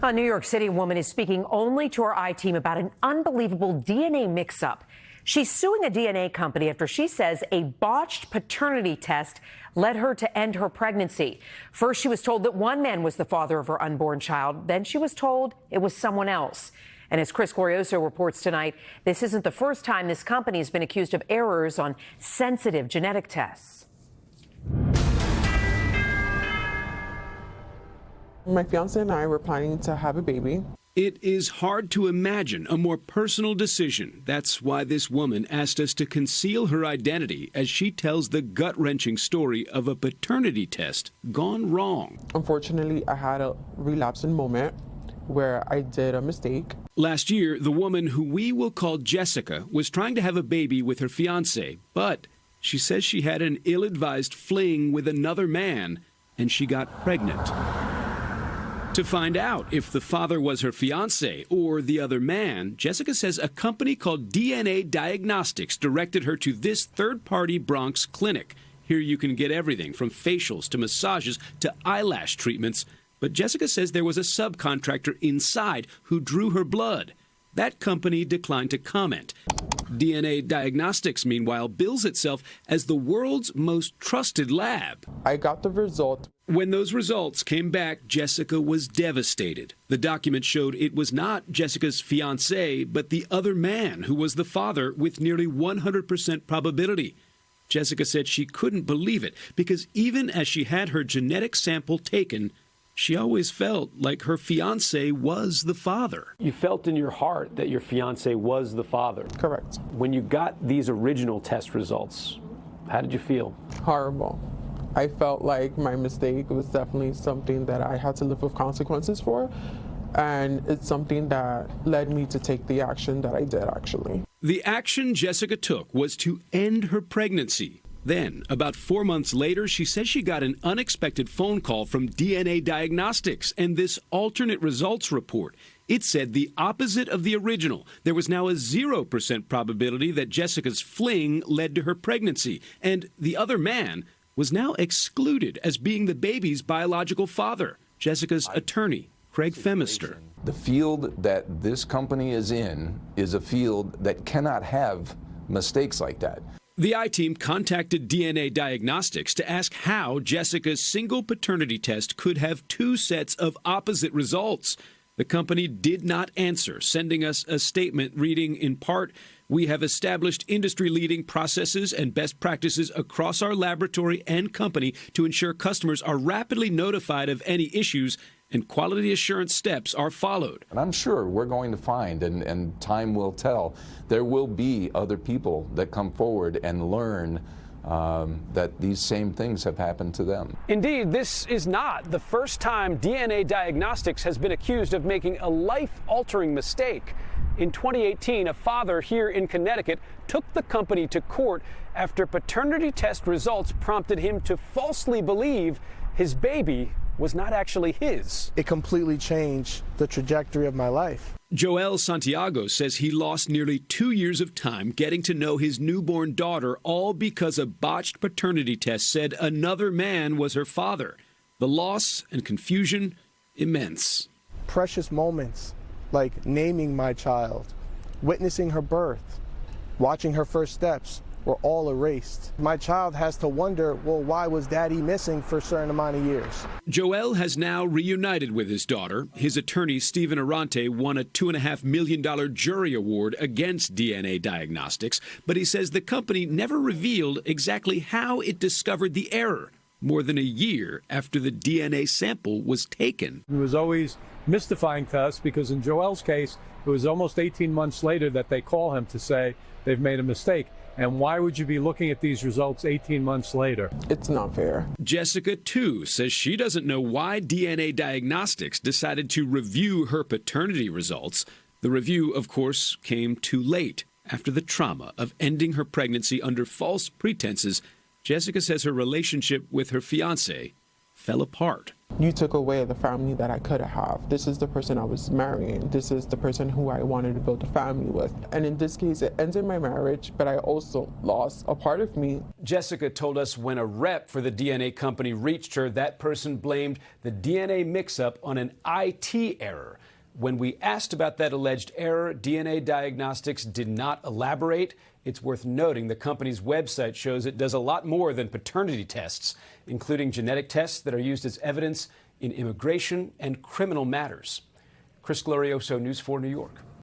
A New York City woman is speaking only to her I-team about an unbelievable DNA mix-up. She's suing a DNA company after she says a botched paternity test led her to end her pregnancy. First, she was told that one man was the father of her unborn child. Then she was told it was someone else. And as Chris Glorioso reports tonight, this isn't the first time this company has been accused of errors on sensitive genetic tests. My fiance and I were planning to have a baby. It is hard to imagine a more personal decision. That's why this woman asked us to conceal her identity as she tells the gut-wrenching story of a paternity test gone wrong. Unfortunately, I had a relapsing moment where I did a mistake. Last year, the woman who we will call Jessica was trying to have a baby with her fiancé, but she says she had an ill-advised fling with another man and she got pregnant. To find out if the father was her fiancé or the other man, Jessica says a company called DNA Diagnostics directed her to this third-party Bronx clinic. Here you can get everything from facials to massages to eyelash treatments. But Jessica says there was a subcontractor inside who drew her blood. That company declined to comment. DNA Diagnostics, meanwhile, bills itself as the world's most trusted lab. I got the result. When those results came back, Jessica was devastated. The document showed it was not Jessica's fiancé, but the other man who was the father with nearly 100% probability. Jessica said she couldn't believe it because even as she had her genetic sample taken, she always felt like her fiancé was the father. You felt in your heart that your fiancé was the father. Correct. When you got these original test results, how did you feel? Horrible. I felt like my mistake was definitely something that I had to live with consequences for, and it's something that led me to take the action that I did, actually. The action Jessica took was to end her pregnancy. Then, about 4 months later, she says she got an unexpected phone call from DNA Diagnostics and this alternate results report. It said the opposite of the original. There was now a 0% probability that Jessica's fling led to her pregnancy, and the other man was now excluded as being the baby's biological father. Jessica's attorney, Craig Femister. The field that this company is in is a field that cannot have mistakes like that. The I-team contacted DNA Diagnostics to ask how Jessica's single paternity test could have two sets of opposite results. The company did not answer, sending us a statement reading in part, "We have established industry-leading processes and best practices across our laboratory and company to ensure customers are rapidly notified of any issues and quality assurance steps are followed." And I'm sure we're going to find, and time will tell, there will be other people that come forward and learn that these same things have happened to them. Indeed, this is not the first time DNA Diagnostics has been accused of making a life-altering mistake. In 2018, a father here in Connecticut took the company to court after paternity test results prompted him to falsely believe his baby was not actually his. It completely changed the trajectory of my life. Joel Santiago says he lost nearly 2 years of time getting to know his newborn daughter, all because a botched paternity test said another man was her father. The loss and confusion, immense. Precious moments like naming my child, witnessing her birth, watching her first steps, were all erased. My child has to wonder, well, why was daddy missing for a certain amount of years? Joel has now reunited with his daughter. His attorney, Stephen Arante, won a $2.5 million jury award against DNA Diagnostics, but he says the company never revealed exactly how it discovered the error more than a year after the DNA sample was taken. It was always mystifying to us because in Joel's case, it was almost 18 months later that they call him to say they've made a mistake. And why would you be looking at these results 18 months later? It's not fair. Jessica, too, says she doesn't know why DNA Diagnostics decided to review her paternity results. The review, of course, came too late. After the trauma of ending her pregnancy under false pretenses, Jessica says her relationship with her fiancé fell apart. You took away the family that I could have. This is the person I was marrying. This is the person who I wanted to build a family with. And in this case, it ended my marriage, but I also lost a part of me. Jessica told us when a rep for the DNA company reached her, that person blamed the DNA mix-up on an IT error. When we asked about that alleged error, DNA Diagnostics did not elaborate. It's worth noting the company's website shows it does a lot more than paternity tests, including genetic tests that are used as evidence in immigration and criminal matters. Chris Glorioso, News 4 New York.